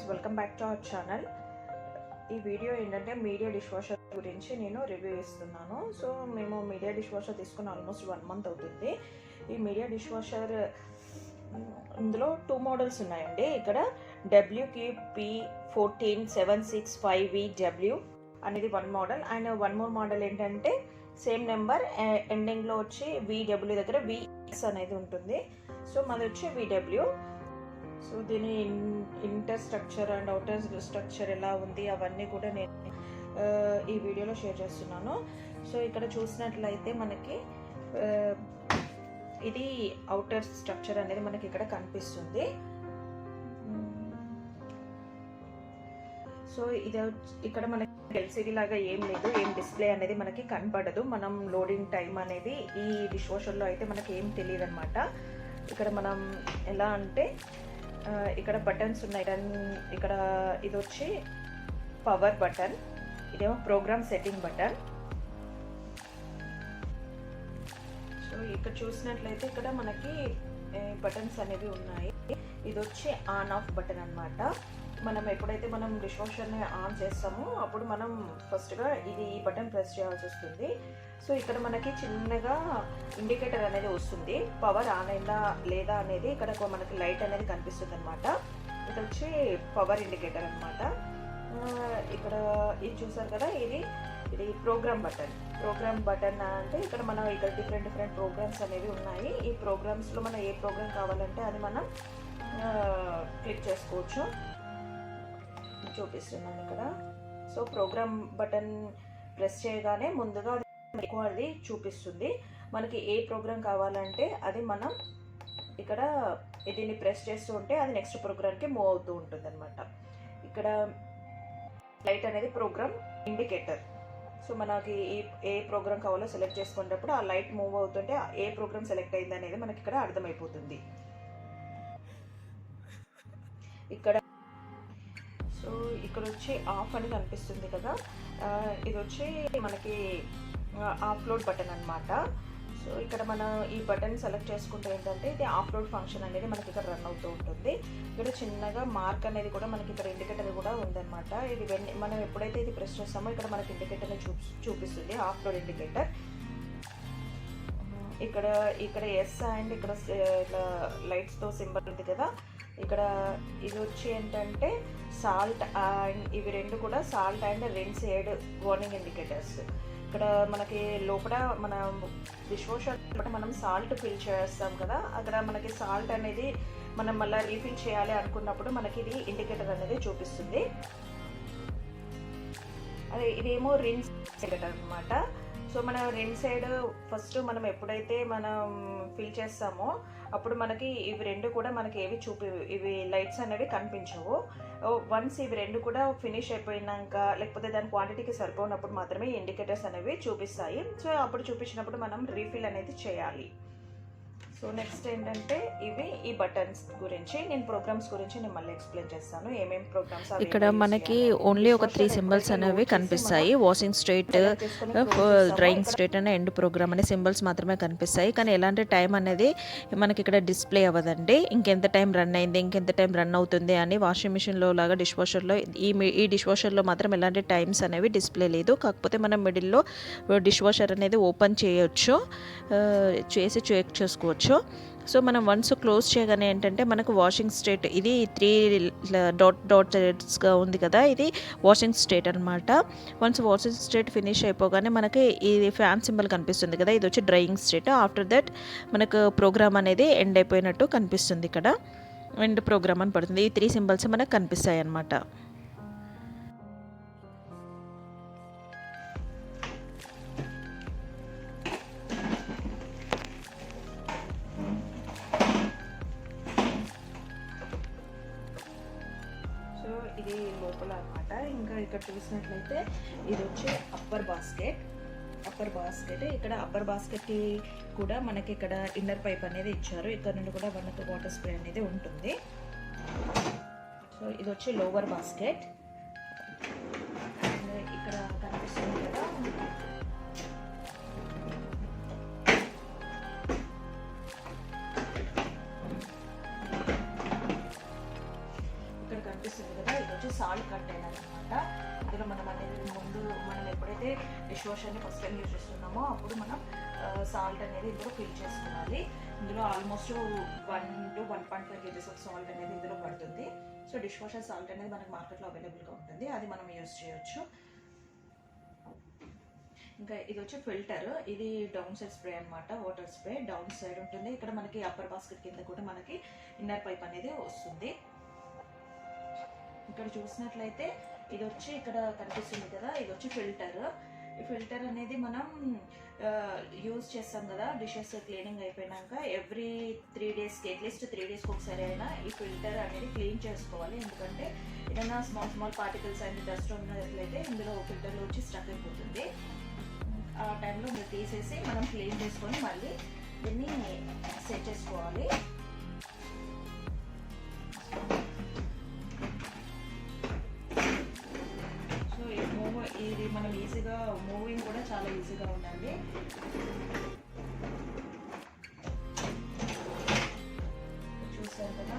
Welcome back to our channel. ఈ video ఏంటంటే media dish washer గురించి నేను రివ్యూ ఇస్తున్నాను. సో మేము మీడియా డిష్ వాషర్ తీసుకుని ఆల్మోస్ట్ 1 మంత్ అవుతుంది. ఈ మీడియా డిష్ వాషర్ ఇందులో 2 మోడల్స్ ఉన్నాయండి. ఇక్కడ WQP14765VW అనేది 1 మోడల్ అండ్ 1 మోర్ మోడల్ ఏంటంటే సేమ్ నెంబర్ ఎండింగ్లో వచ్చి VW దగ్గర VX అనేది ఉంటుంది. సో మాది వచ్చి VW. సో దీని inter structure and outer structure ఎలా ఉంది అవన్నీ కూడా నేను ఈ వీడియోలో షేర్ చేస్తున్నాను. సో ఇక్కడ చూసినట్లయితే మనకి ఇది అవుటర్ స్ట్రక్చర్ అనేది మనకి ఇక్కడ కనిపిస్తుంది. సో ఇది ఇక్కడ మనకి ఎల్సిడి లాగా ఏం లేదు, ఏం డిస్ప్లే అనేది మనకి కనపడదు. మనం లోడింగ్ టైం అనేది ఈ డిష్ వాషర్లో అయితే మనకి ఏం తెలియదు అనమాట. ఇక్కడ మనం ఎలా అంటే ఇక్కడ బటన్స్ ఉన్నాయి. ఇక్కడ ఇది వచ్చి పవర్ బటన్, ఇదేమో ప్రోగ్రామ్ సెట్టింగ్ బటన్. సో ఇక్కడ చూసినట్లయితే ఇక్కడ మనకి బటన్స్ అనేవి ఉన్నాయి. ఇది వచ్చి ఆన్ ఆఫ్ బటన్ అన్నమాట. మనం ఎప్పుడైతే మనం డిష్ వాషర్ని ఆన్ చేస్తామో అప్పుడు మనం ఫస్ట్గా ఈ బటన్ ప్రెస్ చేయాల్సి వస్తుంది. సో ఇక్కడ మనకి చిన్నగా ఇండికేటర్ అనేది వస్తుంది, పవర్ ఆన్ అయిందా లేదా అనేది. ఇక్కడ మనకి లైట్ అనేది కనిపిస్తుంది అనమాట. ఇది వచ్చి పవర్ ఇండికేటర్ అనమాట. ఇక్కడ ఇది చూసారు కదా, ఇది ప్రోగ్రామ్ బటన్ అంటే ఇక్కడ మనం ఇక్కడ డిఫరెంట్ ప్రోగ్రామ్స్ అనేవి ఉన్నాయి. ఈ ప్రోగ్రామ్స్లో మనం ఏ ప్రోగ్రామ్ కావాలంటే అది మనం క్లిక్ చేసుకోవచ్చు. చూపిస్తున్నాను ఇక్కడ. సో ప్రోగ్రామ్ బటన్ ప్రెస్ చేయగానే ముందుగా అది చూపిస్తుంది. మనకి ఏ ప్రోగ్రామ్ కావాలంటే అది మనం ఇక్కడ దీన్ని ప్రెస్ చేస్తూ ఉంటే అది నెక్స్ట్ ప్రోగ్రామ్కి మూవ్ అవుతూ ఉంటుంది అనమాట. ఇక్కడ లైట్ అనేది ప్రోగ్రామ్ ఇండికేటర్. సో మనకి ఏ ప్రోగ్రామ్ కావాలో సెలెక్ట్ చేసుకునేటప్పుడు ఆ లైట్ మూవ్ అవుతుంటే ఏ ప్రోగ్రామ్ సెలెక్ట్ అయింది అనేది మనకి ఇక్కడ అర్థమైపోతుంది. సో ఇక్కడ వచ్చి ఆఫ్ అని కనిపిస్తుంది కదా, ఇది వచ్చి మనకి ఆఫ్లోడ్ బటన్ అనమాట. సో ఇక్కడ మనం ఈ బటన్ సెలెక్ట్ చేసుకుంటే ఏంటంటే ఇది ఆఫ్లోడ్ ఫంక్షన్ అనేది మనకి ఇక్కడ రన్ అవుతూ ఉంటుంది. ఇక్కడ చిన్నగా మార్క్ అనేది కూడా మనకి ఇక్కడ ఇండికేటర్ కూడా ఉందన్నమాట. ఇది మనం ఎప్పుడైతే ఇది ప్రెస్ చేస్తామో ఇక్కడ మనకి ఇండికేటర్ని చూపిస్తుంది, ఆఫ్లోడ్ ఇండికేటర్. ఇక్కడ ఎస్ అండ్ ఇక్కడ ఇట్లా లైట్స్తో సింబల్ ఉంది కదా. ఇక్కడ ఇది వచ్చి ఏంటంటే సాల్ట్ అండ్ ఇవి రెండు కూడా సాల్ట్ అండ్ రిన్సేడ్ వార్నింగ్ ఇండికేటర్స్. ఇక్కడ మనకి లోపల మన డిష్ వాషర్ మనం సాల్ట్ ఫిల్ చేస్తాం కదా, అక్కడ మనకి సాల్ట్ అనేది మనం మళ్ళీ రీఫిల్ చేయాలి అనుకున్నప్పుడు మనకి ఇది ఇండికేటర్ అనేది చూపిస్తుంది. అదే ఇదేమో రిన్స్ ఇండికేటర్ అనమాట. సో మన రెండు సైడ్ ఫస్ట్ మనం ఎప్పుడైతే మనం ఫిల్ చేస్తామో అప్పుడు మనకి ఇవి రెండు కూడా మనకి ఇవి లైట్స్ అనేవి కనిపించవు. వన్స్ ఇవి రెండు కూడా ఫినిష్ అయిపోయినాక లేకపోతే దాని క్వాంటిటీకి సరిపోయినప్పుడు మాత్రమే ఇండికేటర్స్ అనేవి చూపిస్తాయి. సో అప్పుడు చూపించినప్పుడు మనం రీఫిల్ అనేది చేయాలి. సో నెక్స్ట్ ఏంటంటే ఈ బటన్స్ గురించి నేను ప్రోగ్రామ్స్ గురించి నేను మళ్ళీ ఎక్స్ప్లెయిన్ చేస్తాను. ఏమేమి ప్రోగ్రామ్స్ ఇక్కడ మనకి ఓన్లీ ఒక 3 సింబల్స్ అనేవి కనిపిస్తాయి. వాషింగ్ స్ట్రేట్, డ్రైయింగ్ స్ట్రేట్ అనే ఎండ్ ప్రోగ్రామ్ అనే సింబల్స్ మాత్రమే కనిపిస్తాయి. కానీ ఎలాంటి టైం అనేది మనకి ఇక్కడ డిస్ప్లే అవ్వదండి. ఇంకెంత టైం రన్ అయింది, ఇంకెంత టైం రన్ అవుతుంది అని వాషింగ్ మిషన్లో లాగా డిష్ వాషర్లో ఈ డిష్ వాషర్లో మాత్రం ఎలాంటి టైమ్స్ అనేవి డిస్ప్లే లేదు. కాకపోతే మనం మిడిల్లో డిష్ వాషర్ అనేది ఓపెన్ చేసి చెక్ చేసుకోవచ్చు. సో మనం వన్స్ క్లోజ్ చేయగానే ఏంటంటే మనకు వాషింగ్ స్టేట్ ఇది 3 డాట్స్గా ఉంది కదా, ఇది వాషింగ్ స్టేట్ అనమాట. వన్స్ వాషింగ్ స్టేట్ ఫినిష్ అయిపోగానే మనకి ఇది ఫ్యాన్ సింబల్ కనిపిస్తుంది కదా, ఇది వచ్చి డ్రైయింగ్ స్టేట్. ఆఫ్టర్ దట్ మనకు ప్రోగ్రామ్ అనేది ఎండ్ అయిపోయినట్టు కనిపిస్తుంది. ఇక్కడ ఎండ్ ప్రోగ్రామ్ అని పడుతుంది. ఈ 3 సింబల్స్ మనకు కనిపిస్తాయి అన్నమాట. ఇది లోపల అనమాట. ఇంకా ఇక్కడ చూసినట్లయితే ఇది వచ్చి అప్పర్ బాస్కెట్. ఇక్కడ అప్పర్ బాస్కెట్కి కూడా మనకి ఇక్కడ ఇన్నర్ పైప్ అనేది ఇచ్చారు. ఇక్కడ నుండి కూడా మనకు వాటర్ స్ప్రే అనేది ఉంటుంది. సో ఇది వచ్చి లోవర్ బాస్కెట్. ఇక్కడ కనిపిస్తుంది కదా, ఎప్పుడైతే డిష్ వాషర్ని ఫస్ట్ టైం యూజ్ చేస్తున్నామో అప్పుడు మనం సాల్ట్ అనేది ఇందులో ఫిల్ చేసుకోవాలి. ఇందులో almost 1 to 1.5 kgs of salt అనేది ఇందులో పడుతుంది. సో డిష్ వాషర్ సాల్ట్ అనేది మనకి మార్కెట్లో అవైలబుల్గా ఉంటుంది, అది మనం యూజ్ చేయొచ్చు. ఇంకా ఇది వచ్చి ఫిల్టర్, ఇది డౌన్ సైడ్ స్ప్రే అనమాట, వాటర్ స్ప్రే డౌన్ సైడ్ ఉంటుంది. ఇక్కడ మనకి అప్పర్ బాస్కెట్ కింద కూడా మనకి ఇన్నర్ పైప్ అనేది వస్తుంది. ఇక్కడ చూసినట్లయితే ఇది వచ్చి ఇక్కడ కనిపిస్తుంది కదా, ఇది వచ్చి ఫిల్టర్. ఈ ఫిల్టర్ అనేది మనం యూజ్ చేస్తాం కదా డిషెస్ క్లీనింగ్ అయిపోయినాక ఎవ్రీ 3 daysకి అట్లీస్ట్ 3 daysకి ఒకసారి అయినా ఈ ఫిల్టర్ అనేది క్లీన్ చేసుకోవాలి. ఎందుకంటే ఏదైనా స్మాల్ పార్టికల్స్ అండ్ డస్ట్ ఉన్నట్లయితే ఇందులో ఫిల్టర్లో వచ్చి స్టక్ అయిపోతుంది. ఆ టైంలో మీరు తీసేసి మనం క్లీన్ చేసుకొని మళ్ళీ దీన్ని సెట్ చేసుకోవాలి. సో ఇది మనం ఈజీగా మూవింగ్ కూడా చాలా ఈజీగా ఉందండి. చూసారు కదా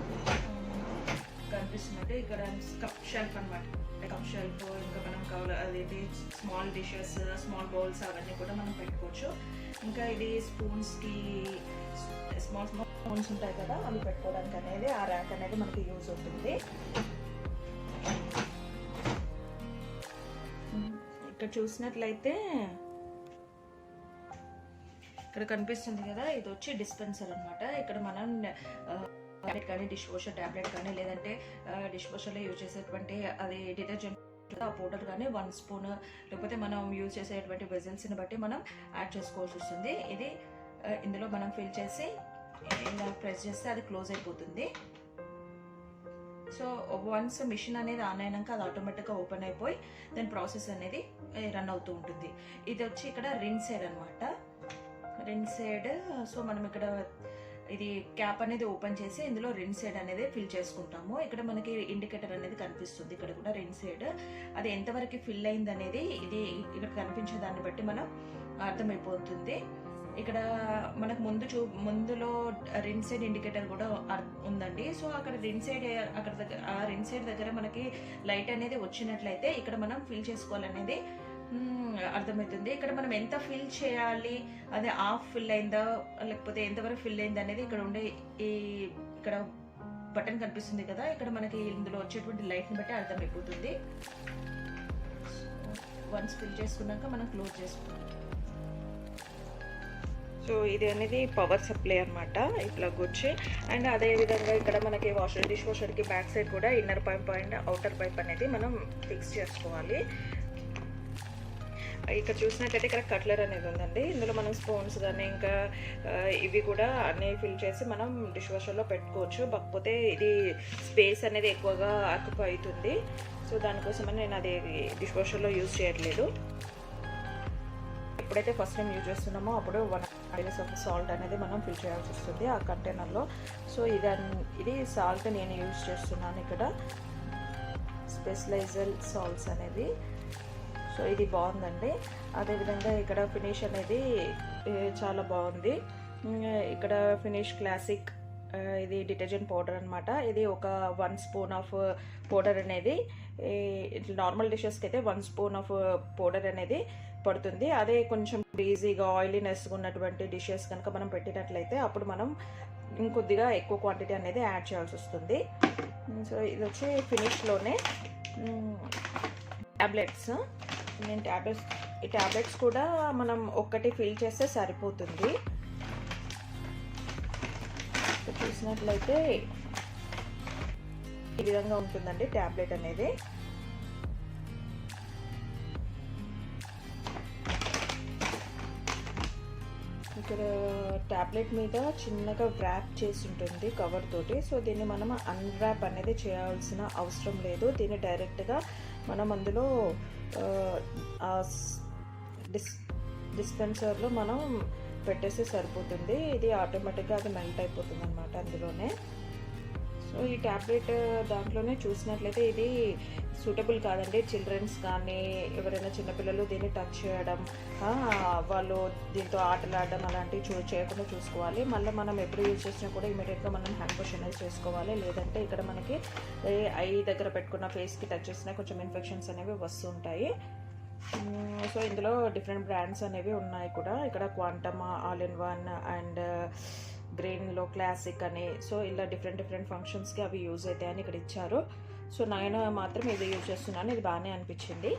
కనిపిస్తున్నట్టు ఇక్కడ కప్ షెల్ఫ్ అనమాట, కప్ షెల్ఫ్. ఇంకా మనం అదేంటి స్మాల్ డిషెస్, స్మాల్ బౌల్స్ అవన్నీ కూడా మనం పెట్టుకోవచ్చు. ఇంకా ఇది స్పూన్స్కి స్మాల్ స్పూన్స్ ఉంటాయి కదా, అవి పెట్టుకోవడానికి అనేది ఆ ర్యాక్ అనేది మనకి యూజ్ అవుతుంది. ఇక్కడ చూసినట్లయితే ఇక్కడ కనిపిస్తుంది కదా, ఇది వచ్చి డిస్పెన్సర్ అనమాట. ఇక్కడ మనం ట్యాబ్లెట్ కానీ డిష్ వాషర్ ట్యాబ్లెట్ కానీ లేదంటే డిష్ వాషర్లో యూజ్ చేసేటువంటి అది డిటర్జెంట్ ఆ పౌడర్ కానీ 1 స్పూన్, లేకపోతే మనం యూజ్ చేసేటువంటి వెజల్స్ని బట్టి మనం యాడ్ చేసుకోవాల్సి వస్తుంది. ఇది ఇందులో మనం ఫిల్ చేసి ఇలా ప్రెస్ చేస్తే అది క్లోజ్ అయిపోతుంది. సో వన్స్ మిషన్ అనేది ఆన్ అయినాక అది ఆటోమేటిక్గా ఓపెన్ అయిపోయి దాని ప్రాసెస్ అనేది రన్ అవుతూ ఉంటుంది. ఇది వచ్చి ఇక్కడ రిన్ సైడ్ అనమాట, రిన్ సైడ్. సో మనం ఇక్కడ ఇది క్యాప్ అనేది ఓపెన్ చేసి ఇందులో రిన్ సైడ్ అనేది ఫిల్ చేసుకుంటాము. ఇక్కడ మనకి ఇండికేటర్ అనేది కనిపిస్తుంది, ఇక్కడ కూడా రిన్ సైడ్. అది ఎంతవరకు ఫిల్ అయింది అనేది ఇది ఇక్కడ కనిపించే దాన్ని బట్టి మనం అర్థమైపోతుంది. ఇక్కడ మనకు ముందులో రిన్ సైడ్ ఇండికేటర్ కూడా ఉందండి. సో అక్కడ రిన్ సైడ్ ఆ రిన్ సైడ్ దగ్గర మనకి లైట్ అనేది వచ్చినట్లయితే ఇక్కడ మనం ఫిల్ చేసుకోవాలనేది అర్థమవుతుంది. ఇక్కడ మనం ఎంత ఫిల్ చేయాలి, అదే హాఫ్ ఫిల్ అయిందా లేకపోతే ఎంతవరకు ఫిల్ అయింది అనేది ఇక్కడ ఉండే ఇక్కడ బటన్ కనిపిస్తుంది కదా, ఇక్కడ మనకి ఇందులో వచ్చేటువంటి లైట్ని బట్టి అర్థమైపోతుంది. వన్స్ ఫిల్ చేసుకున్నాక మనం క్లోజ్ చేసుకుంటాం. సో ఇది అనేది పవర్ సప్లై అనమాట, ఈ ప్లగ్ వచ్చి. అండ్ అదేవిధంగా ఇక్కడ మనకి డిష్ వాషర్కి బ్యాక్ సైడ్ కూడా inner pipe and outer pipe అనేది మనం ఫిక్స్ చేసుకోవాలి. ఇక్కడ చూసినట్లయితే ఇక్కడ కట్లర్ అనేది ఉందండి. ఇందులో మనం స్పూన్స్ కానీ ఇంకా ఇవి కూడా అన్నీ ఫిల్ చేసి మనం డిష్ వాషర్లో పెట్టుకోవచ్చు. కాకపోతే ఇది స్పేస్ అనేది ఎక్కువగా ఆక్యుపై అవుతుంది. సో దానికోసమని నేను అది డిష్ వాషర్లో యూజ్ చేయట్లేదు. ఎప్పుడైతే ఫస్ట్ టైం యూజ్ చేస్తున్నామో అప్పుడు 1 kgs ఆఫ్ సాల్ట్ అనేది మనం ఫిల్ చేయాల్సి వస్తుంది ఆ కంటైనర్లో. సో ఇది సాల్ట్ నేను యూజ్ చేస్తున్నాను ఇక్కడ, స్పెషలైజ్డ్ సాల్ట్స్ అనేది. సో ఇది బాగుందండి. అదేవిధంగా ఇక్కడ ఫినిష్ అనేది చాలా బాగుంది. ఇక్కడ ఫినిష్ క్లాసిక్, ఇది డిటర్జెంట్ పౌడర్ అనమాట. ఇది ఒక 1 స్పూన్ ఆఫ్ పౌడర్ అనేది, నార్మల్ డిషెస్కి అయితే 1 స్పూన్ ఆఫ్ పౌడర్ అనేది పడుతుంది. అదే కొంచెం ఈజీగా ఆయిలీనెస్గా ఉన్నటువంటి డిషెస్ కనుక మనం పెట్టినట్లయితే అప్పుడు మనం ఇంకొద్దిగా ఎక్కువ క్వాంటిటీ అనేది యాడ్ చేయాల్సి వస్తుంది. సో ఇది వచ్చి ఫినిష్లోనే ట్యాబ్లెట్స్. ఈ ట్యాబ్లెట్స్ కూడా మనం ఒక్కటి ఫిల్ చేస్తే సరిపోతుంది. చూసినట్లయితే ఈ విధంగా ఉంటుందండి ట్యాబ్లెట్ అనేది. ఇక్కడ ట్యాబ్లెట్ మీద చిన్నగా వ్రాప్ చేసి ఉంటుంది కవర్ తోటి. సో దీన్ని మనం అన్వ్రాప్ అనేది చేయాల్సిన అవసరం లేదు. దీన్ని డైరెక్ట్గా మనం అందులో డిస్పెన్సర్లో మనం పెట్టేస్తే సరిపోతుంది. ఇది ఆటోమేటిక్గా అది మెల్ట్ అయిపోతుంది అనమాట అందులోనే. సో ఈ ట్యాబ్లెట్ దాంట్లోనే చూసినట్లయితే ఇది సూటబుల్ కాదండి. చిల్డ్రన్స్ కానీ ఎవరైనా చిన్నపిల్లలు దీన్ని టచ్ చేయడం, వాళ్ళు దీంతో ఆటలాడడం అలాంటివి చేయకుండా చూసుకోవాలి. మళ్ళీ మనం ఎప్పుడు యూజ్ చేసినా కూడా ఇమీడియట్గా మనం హ్యాండ్ వాష్ అనేది చేసుకోవాలి. లేదంటే ఇక్కడ మనకి ఐ దగ్గర పెట్టుకున్న ఫేస్కి టచ్ చేసినా కొంచెం ఇన్ఫెక్షన్స్ అనేవి వస్తుంటాయి. సో ఇందులో డిఫరెంట్ బ్రాండ్స్ అనేవి ఉన్నాయి కూడా. ఇక్కడ quantum, all in one and గ్రీన్లో క్లాసిక్ అని, సో ఇలా డిఫరెంట్ ఫంక్షన్స్కి అవి యూజ్ అవుతాయని ఇక్కడ ఇచ్చారు. సో నేను మాత్రం ఇది యూజ్ చేస్తున్నాను, ఇది బాగానే అనిపించింది.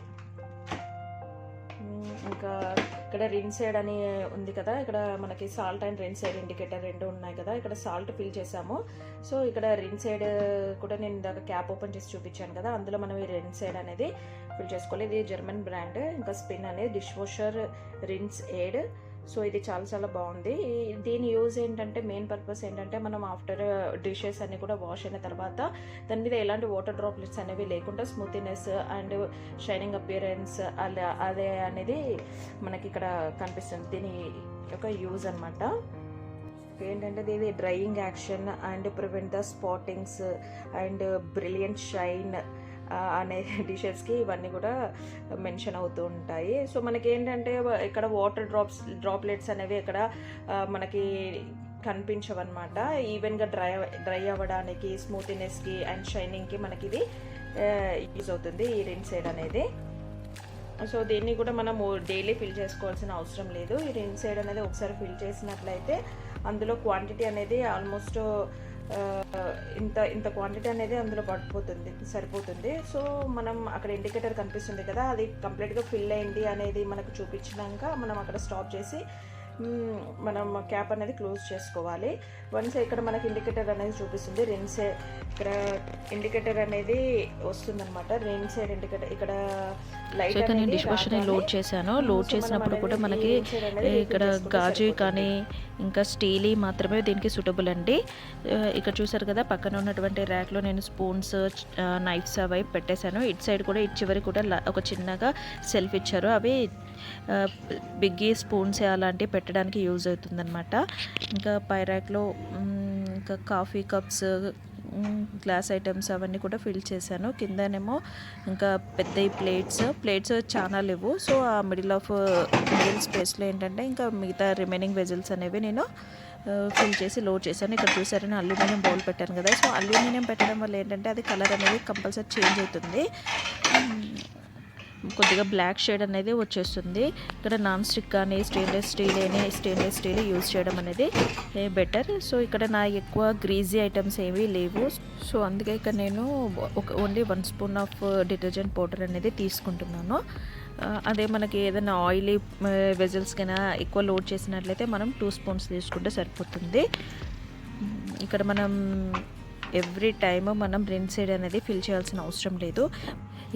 ఇంకా ఇక్కడ రిన్సైడ్ అని ఉంది కదా, ఇక్కడ మనకి సాల్ట్ అండ్ రిన్సైడ్ ఇండికేటర్ రెండు ఉన్నాయి కదా. ఇక్కడ సాల్ట్ ఫిల్ చేసాము. సో ఇక్కడ రిన్సైడ్ కూడా నేను ఇందాక క్యాప్ ఓపెన్ చేసి చూపించాను కదా, అందులో మనం ఈ రిన్సైడ్ అనేది ఫిల్ చేసుకోవాలి. ఇది జర్మన్ బ్రాండ్. ఇంకా స్పిన్ అనేది డిష్వాషర్ రిన్స్ ఎయిడ్. సో ఇది చాలా బాగుంది. దీని యూజ్ ఏంటంటే, మెయిన్ పర్పస్ ఏంటంటే, మనం ఆఫ్టర్ డిషెస్ అన్ని కూడా వాష్ అయిన తర్వాత దాని మీద ఎలాంటి వాటర్ డ్రాప్లెట్స్ అనేవి లేకుండా స్మూతీనెస్ అండ్ షైనింగ్ అపియరెన్స్ అదే అనేది మనకి ఇక్కడ కనిపిస్తుంది. దీని యొక్క యూజ్ అనమాట ఏంటంటే, ఇది drying action and prevent the spottings and brilliant shine అనే డిషెస్కి ఇవన్నీ కూడా మెన్షన్ అవుతూ ఉంటాయి. సో మనకి ఏంటంటే, ఇక్కడ వాటర్ డ్రాప్లెట్స్ అనేవి ఇక్కడ మనకి కనిపించవన్నమాట. ఈవెన్గా డ్రై అవ్వడానికి, స్మూతీనెస్కి అండ్ షైనింగ్కి మనకి ఇది యూజ్ అవుతుంది ఈ రిన్సైడ్ అనేది. సో దీన్ని కూడా మనము డైలీ ఫిల్ చేసుకోవాల్సిన అవసరం లేదు. ఈ రిన్సైడ్ అనేది ఒకసారి ఫిల్ చేసినట్లయితే అందులో క్వాంటిటీ అనేది ఆల్మోస్ట్ ఇంత క్వాంటిటీ అనేది అందులో సరిపోతుంది. సో మనం అక్కడ ఇండికేటర్ కనిపిస్తుంది కదా, అది కంప్లీట్గా ఫిల్ అయింది అనేది మనకు చూపించినాక మనం అక్కడ స్టాప్ చేసి మనం క్యాప్ అనేది క్లోజ్ చేసుకోవాలి. వన్స్ ఇక్కడ మనకి ఇండికేటర్ అనేది చూపిస్తుంది, ఇక్కడ ఇండికేటర్ అనేది వస్తుందన్నమాట. సైడ్ ఇండికేటర్ ఇక్కడ లైట్ అనేది నేను డిష్ వాషర్ని లోడ్ చేశాను. లోడ్ చేసినప్పుడు కూడా మనకి ఇక్కడ గాజు కానీ ఇంకా స్టీలీ మాత్రమే దీనికి సూటబుల్ అండి. ఇక్కడ చూసారు కదా, పక్కన ఉన్నటువంటి ర్యాక్లో నేను స్పూన్స్, నైఫ్స్ అవి పెట్టేశాను. ఇటు సైడ్ కూడా ఇటు చివరి కూడా ఒక చిన్నగా సెల్ఫ్ ఇచ్చారు. అవి బిగ్గీ స్పూన్స్ అలాంటివి పెట్టడానికి యూజ్ అవుతుందన్నమాట. ఇంకా పై ర్యాక్లో ఇంకా కాఫీ కప్స్, గ్లాస్ ఐటమ్స్ అవన్నీ కూడా ఫిల్ చేశాను. కిందనేమో ఇంకా పెద్ద ప్లేట్స్ చాలా లేవు. సో ఆ మిడిల్ స్పేస్లో ఏంటంటే ఇంకా మిగతా రిమైనింగ్ వెజల్స్ అనేవి నేను ఫిల్ చేసి లోడ్ చేశాను. ఇక్కడ చూసారని అల్యూమినియం బౌల్ పెట్టాను కదా. సో అల్యూమినియం పెట్టడం వల్ల ఏంటంటే అది కలర్ అనేది కంపల్సరీ చేంజ్ అవుతుంది, కొద్దిగా బ్లాక్ షేడ్ అనేది వచ్చేస్తుంది. ఇక్కడ నాన్ స్టిక్ కానీ స్టెయిన్లెస్ స్టీల్ యూజ్ చేయడం అనేది బెటర్. సో ఇక్కడ నా ఎక్కువ గ్రీజీ ఐటమ్స్ ఏమీ లేవు. సో అందుకే ఇక్కడ నేను only 1 spoon of detergent powder అనేది తీసుకుంటున్నాను. అదే మనకి ఏదైనా ఆయిలీ వెజల్స్ కైనా ఎక్కువ లోడ్ చేసినట్లయితే మనం 2 స్పూన్స్ తీసుకుంటే సరిపోతుంది. ఇక్కడ మనం ఎవ్రీ టైమ్ మనం రిన్సైడ్ అనేది ఫిల్ చేయాల్సిన అవసరం లేదు.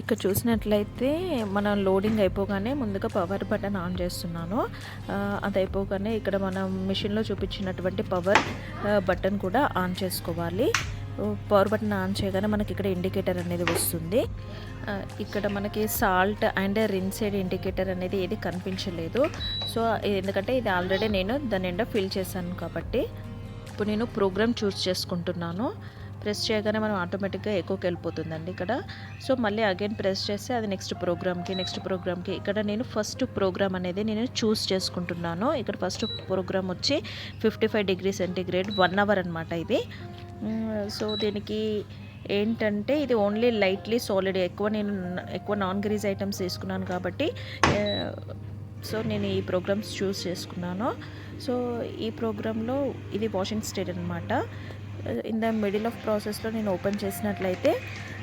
ఇక్కడ చూసినట్లయితే మనం లోడింగ్ అయిపోగానే ముందుగా పవర్ బటన్ ఆన్ చేస్తున్నాను. అది అయిపోగానే ఇక్కడ మనం మిషన్లో చూపించినటువంటి పవర్ బటన్ కూడా ఆన్ చేసుకోవాలి. పవర్ బటన్ ఆన్ చేయగానే మనకి ఇక్కడ ఇండికేటర్ అనేది వస్తుంది. ఇక్కడ మనకి సాల్ట్ అండ్ రిన్సైడ్ ఇండికేటర్ అనేది ఏది కనిపించలేదు. సో ఎందుకంటే ఇది ఆల్రెడీ నేను దాని నిండా ఫిల్ చేశాను కాబట్టి. ఇప్పుడు నేను ప్రోగ్రామ్ చూస్ చేసుకుంటున్నాను. ప్రెస్ చేయగానే మనం ఆటోమేటిక్గా ఎక్కువకి వెళ్ళిపోతుందండి ఇక్కడ. సో మళ్ళీ అగైన్ ప్రెస్ చేస్తే అది నెక్స్ట్ ప్రోగ్రామ్కి ఇక్కడ నేను ఫస్ట్ ప్రోగ్రామ్ అనేది నేను చూస్ చేసుకుంటున్నాను. ఇక్కడ ఫస్ట్ ప్రోగ్రామ్ వచ్చి 55 డిగ్రీ సెంటీగ్రేడ్ 1 అవర్ అనమాట ఇది. సో దీనికి ఏంటంటే ఇది ఓన్లీ లైట్లీ సాలిడ్, ఎక్కువ నాన్ గ్రీజ్ ఐటమ్స్ తీసుకున్నాను కాబట్టి సో నేను ఈ ప్రోగ్రామ్స్ చూస్ చేసుకున్నాను. సో ఈ ప్రోగ్రాంలో ఇది వాషింగ్ స్టేట్ అనమాట. ఇన్ ద మిడిల్ ఆఫ్ ప్రాసెస్లో నేను ఓపెన్ చేసినట్లయితే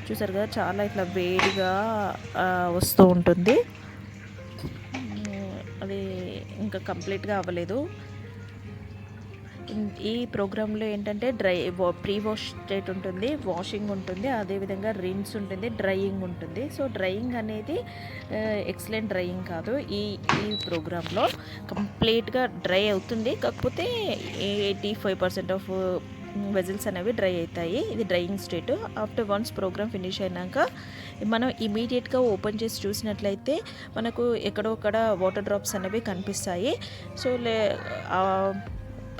చూసారు కదా, చాలా ఇట్లా వేడిగా వస్తూ ఉంటుంది. అది ఇంకా కంప్లీట్గా అవ్వలేదు. ఈ ప్రోగ్రాంలో ఏంటంటే ప్రీ వాష్ స్టేట్ ఉంటుంది, వాషింగ్ ఉంటుంది, అదేవిధంగా రిన్స్ ఉంటుంది, డ్రైయింగ్ ఉంటుంది. సో డ్రైయింగ్ అనేది ఎక్సలెంట్ డ్రైయింగ్ కాదు. ఈ ప్రోగ్రాంలో కంప్లీట్గా డ్రై అవుతుంది, కాకపోతే 85% ఆఫ్ వెజల్స్ అనేవి డ్రై అవుతాయి. ఇది drying state. After once program finish అయినాక మనం ఇమీడియట్గా ఓపెన్ చేసి చూసినట్లయితే మనకు ఎక్కడొక్కడ వాటర్ డ్రాప్స్ అనేవి కనిపిస్తాయి. సో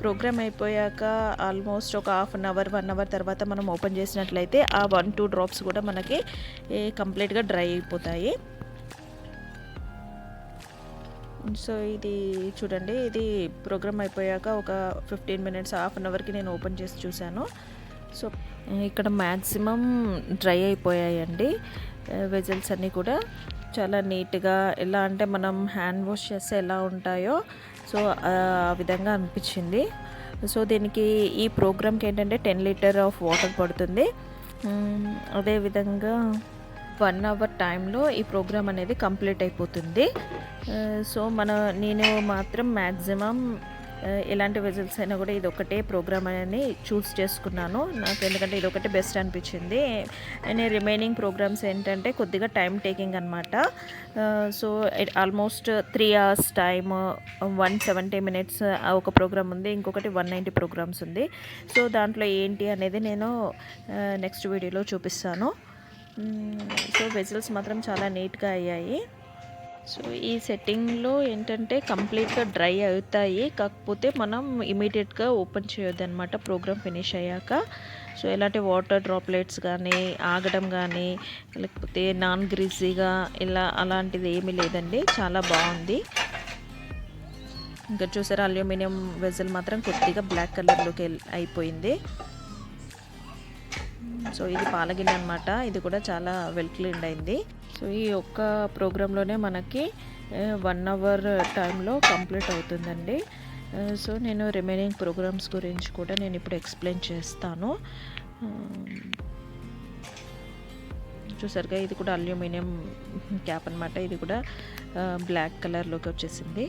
ప్రోగ్రామ్ అయిపోయాక ఆల్మోస్ట్ ఒక 1 అవర్ తర్వాత మనం ఓపెన్ చేసినట్లయితే ఆ 1-2 డ్రాప్స్ కూడా మనకి కంప్లీట్గా డ్రై అయిపోతాయి. సో ఇది చూడండి, ఇది ప్రోగ్రామ్ అయిపోయాక ఒక 15 మినిట్స్ 1/2 అవర్కి నేను ఓపెన్ చేసి చూశాను. సో ఇక్కడ మ్యాక్సిమం డ్రై అయిపోయాయండి వెజల్స్ అన్నీ కూడా. చాలా నీట్గా, ఎలా అంటే మనం హ్యాండ్ వాష్ చేస్తే ఎలా ఉంటాయో సో ఆ విధంగా అనిపించింది. సో దీనికి ఈ ప్రోగ్రామ్కి ఏంటంటే 10 లీటర్ ఆఫ్ వాటర్ పడుతుంది. అదేవిధంగా 1 అవర్ టైంలో ఈ ప్రోగ్రామ్ అనేది కంప్లీట్ అయిపోతుంది. సో నేను మాత్రం మ్యాక్సిమం ఎలాంటి వెజల్స్ అయినా కూడా ఇది ఒకటే ప్రోగ్రామ్ అని చూస్ చేసుకున్నాను నాకు, ఎందుకంటే ఇది ఒకటే బెస్ట్ అనిపించింది. అండ్ రిమైనింగ్ ప్రోగ్రామ్స్ ఏంటంటే కొద్దిగా టైం టేకింగ్ అనమాట. So almost 3 hours time, 170 minutes ఒక ప్రోగ్రామ్ ఉంది, ఇంకొకటి 190 ప్రోగ్రామ్స్ ఉంది. సో దాంట్లో ఏంటి అనేది నేను నెక్స్ట్ వీడియోలో చూపిస్తాను. సో వెజల్స్ మాత్రం చాలా నీట్గా అయ్యాయి. సో ఈ సెట్టింగ్లో ఏంటంటే కంప్లీట్గా డ్రై అవుతాయి, కాకపోతే మనం ఇమీడియట్గా ఓపెన్ చేయొద్దు అనమాట ప్రోగ్రామ్ ఫినిష్ అయ్యాక. సో ఎలాంటి వాటర్ డ్రాప్లెట్స్ కానీ ఆగడం కానీ లేకపోతే నాన్ గ్రీజీగా అలాంటిది ఏమీ లేదండి, చాలా బాగుంది. ఇంకా చూసారా అల్యూమినియం వెజల్ మాత్రం కొద్దిగా బ్లాక్ కలర్లోకి అయిపోయింది. సో ఇది పాలగిన్నె అనమాట, ఇది కూడా చాలా వెల్ క్లీన్డ్ అయింది. సో ఈ ఒక్క ప్రోగ్రాంలోనే మనకి 1 hour టైంలో కంప్లీట్ అవుతుందండి. సో నేను రిమైనింగ్ ప్రోగ్రామ్స్ గురించి కూడా నేను ఇప్పుడు ఎక్స్ప్లెయిన్ చేస్తాను. చూసారుగా ఇది కూడా అల్యూమినియం క్యాప్ అనమాట, ఇది కూడా బ్లాక్ కలర్లోకి వచ్చేసింది.